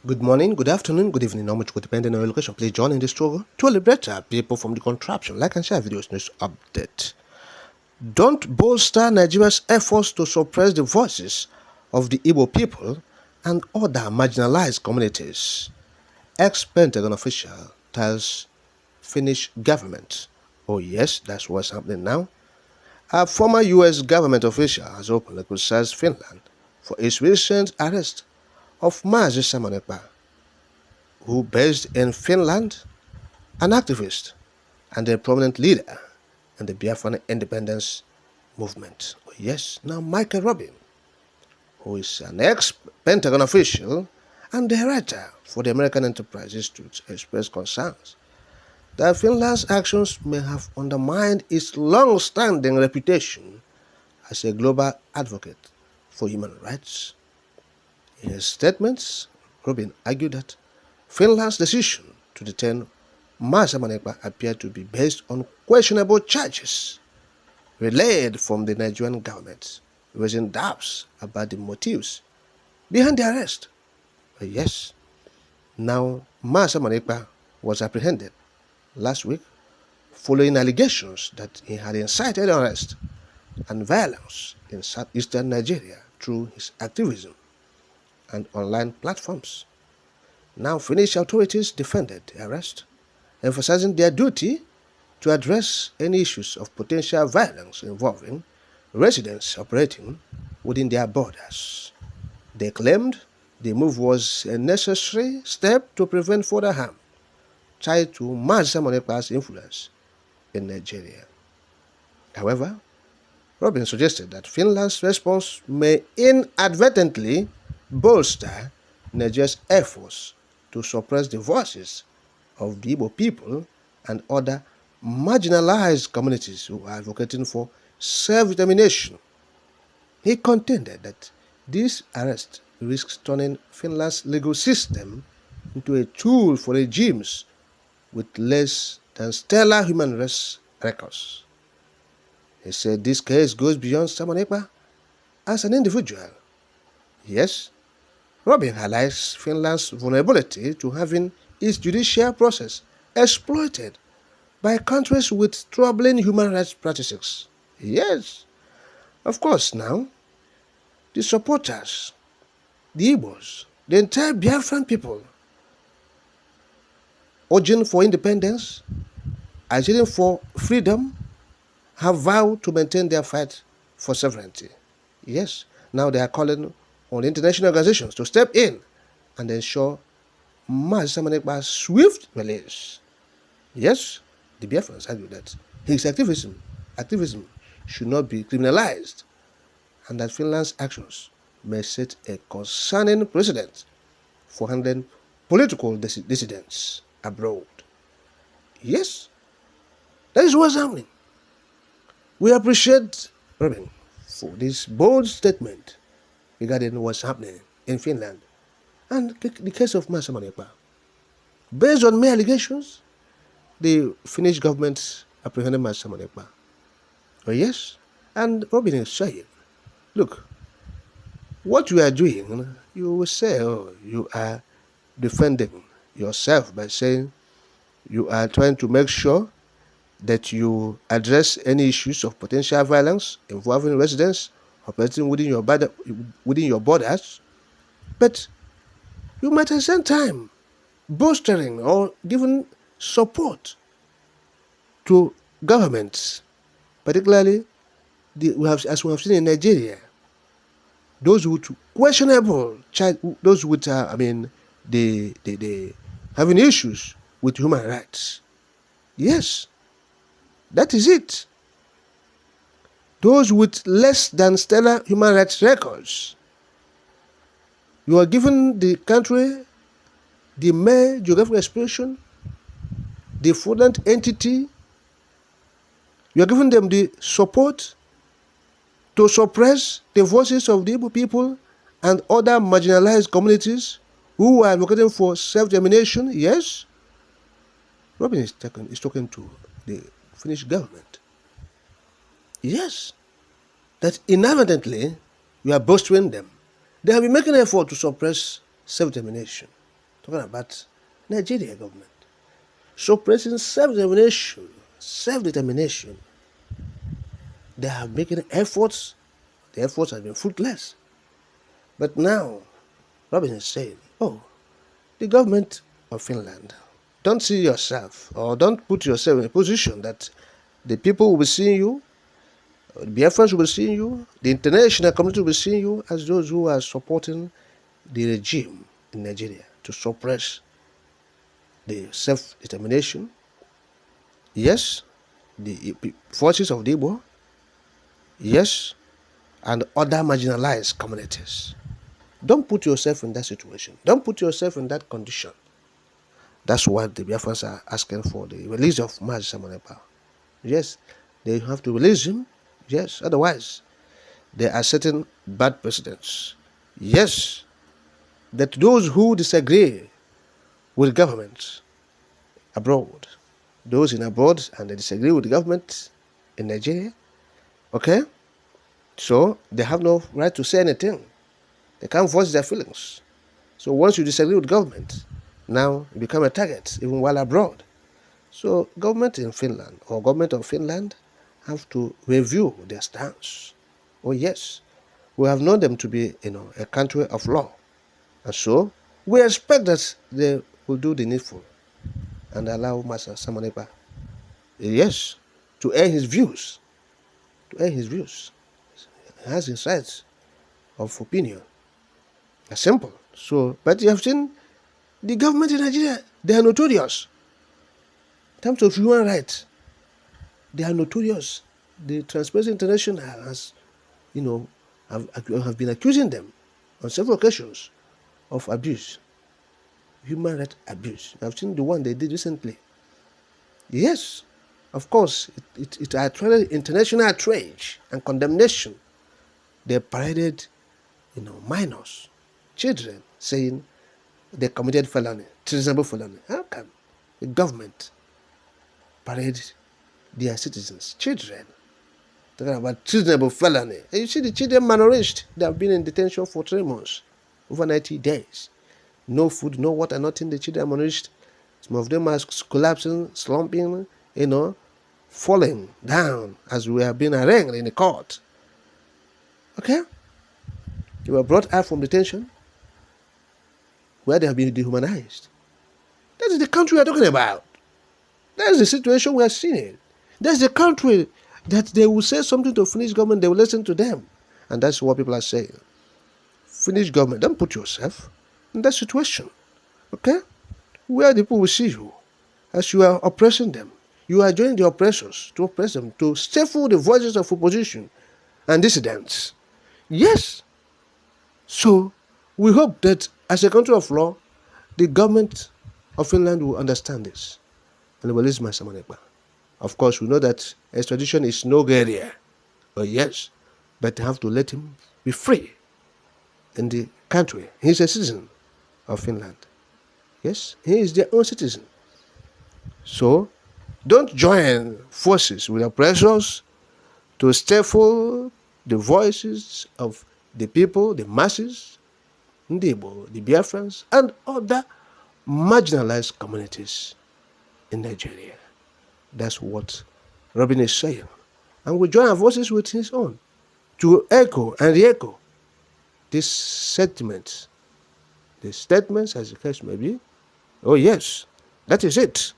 Good morning, good afternoon, good evening, how much would depend on your location. Please join in the struggle to liberate people from the contraption. Like and share videos news update. Don't bolster Nigeria's efforts to suppress the voices of the Igbo people and other marginalized communities. Ex-Pentagon official tells Finnish government. Oh yes, that's what's happening now. A former US government official has openly criticized Finland for its recent arrest of Mazi Samonekpa, who based in Finland, an activist and a prominent leader in the Biafran independence movement. Oh, yes, now Michael Robin, who is an ex-Pentagon official and the writer for the American Enterprise Institute, expressed concerns that Finland's actions may have undermined its long-standing reputation as a global advocate for human rights. In his statements, Robin argued that Finland's decision to detain Mazi Samonekpa appeared to be based on questionable charges relayed from the Nigerian government, raising doubts about the motives behind the arrest. But yes, now Mazi Samonekpa was apprehended last week following allegations that he had incited unrest and violence in southeastern Nigeria through his activism and online platforms. Now, Finnish authorities defended the arrest, emphasizing their duty to address any issues of potential violence involving residents operating within their borders. They claimed the move was a necessary step to prevent further harm tied to Mazi Samonekpa's influence in Nigeria. However, Robin suggested that Finland's response may inadvertently bolster Nigeria's efforts to suppress the voices of the Igbo people and other marginalized communities who are advocating for self-determination. He contended that this arrest risks turning Finland's legal system into a tool for regimes with less than stellar human rights records. He said this case goes beyond Samonekpa as an individual. Yes, Robin highlights Finland's vulnerability to having its judicial process exploited by countries with troubling human rights practices. Yes, of course now, the supporters, the Igbos, the entire Biafran people, urging for independence, agitating for freedom, have vowed to maintain their fight for sovereignty. Yes, now they are calling on international organizations to step in and ensure Mazi Samonekpa's swift release. Yes, the Biafrans argue that his activism should not be criminalized and that Finland's actions may set a concerning precedent for handling political dissidents abroad. Yes, that is what's happening. We appreciate Robin for this bold statement regarding what's happening in Finland and the case of Mazi Samonekpa. Based on mere allegations, the Finnish government apprehended Mazi Samonekpa. Oh yes, and Robin is saying, look, what you are doing, you will say, oh, you are defending yourself by saying you are trying to make sure that you address any issues of potential violence involving residents operating within your borders, but you might at the same time bolstering or giving support to governments, particularly as we have seen in Nigeria, those with questionable, those with the having issues with human rights. Yes, that is it. Those with less than stellar human rights records. You are giving the country the mere geographical expression, the fraudulent entity. You are giving them the support to suppress the voices of the Igbo people and other marginalized communities who are advocating for self-determination. Yes, Robin is talking to the Finnish government. Yes, that inadvertently you are bolstering them. They have been making an effort to suppress self-determination. talking about Nigeria government, suppressing self-determination. They are making efforts. The efforts have been fruitless. But now, Robin is saying, oh, the government of Finland, don't see yourself or don't put yourself in a position that the people will be seeing you, the Biafrans will be seeing you, the international community will be seeing you as those who are supporting the regime in Nigeria to suppress the self-determination. Yes, the forces of the Igbo, yes, and other marginalized communities. Don't put yourself in that situation. Don't put yourself in that condition. That's what the Biafrans are asking for, the release of Mazi Samonepa. Yes, they have to release him. Yes, otherwise, they are setting bad precedents. Yes, that those who disagree with government abroad, those in abroad and they disagree with the government in Nigeria, okay, so they have no right to say anything. They can't voice their feelings. So once you disagree with government, now you become a target, even while abroad. So government in Finland or government of Finland have to review their stance. Oh yes, we have known them to be, a country of law. And so we expect that they will do the needful and allow Master Samonepa, yes, to air his views. To air his views. He has his rights of opinion. It's simple. So, but you have seen the government in Nigeria, they are notorious. In terms of human rights, they are notorious. The Transparency International has, have been accusing them on several occasions of abuse, human rights abuse. I've seen the one they did recently. Yes, of course, it attracted international outrage and condemnation. They paraded, minors, children, saying they committed felony, treasonable felony. How can the government parade their citizens, children, talking about treasonable felony? And you see the children malnourished. They have been in detention for 3 months, over 90 days. No food, no water, nothing. The children are malnourished. Some of them are collapsing, slumping, falling down as we have been arraigned in the court. Okay? They were brought out from detention where they have been dehumanized. That is the country we are talking about. That is the situation we are seeing. That's the country that they will say something to Finnish government, they will listen to them. And that's what people are saying. Finnish government, don't put yourself in that situation. Okay? Where the people will see you as you are oppressing them. You are joining the oppressors to oppress them, to stifle the voices of opposition and dissidents. Yes. So, we hope that as a country of law, the government of Finland will understand this and will release Mazi Samonepa. Of course, we know that extradition is no gray area. Oh, yes, but they have to let him be free in the country. He's a citizen of Finland. Yes, he is their own citizen. So, don't join forces with oppressors to stifle the voices of the people, the masses, the Igbo, the Biafrans, and other marginalized communities in Nigeria. That's what Robin is saying. And we join our voices with his own to echo and re-echo these sentiments, the statements, as the case may be. Oh yes, that is it.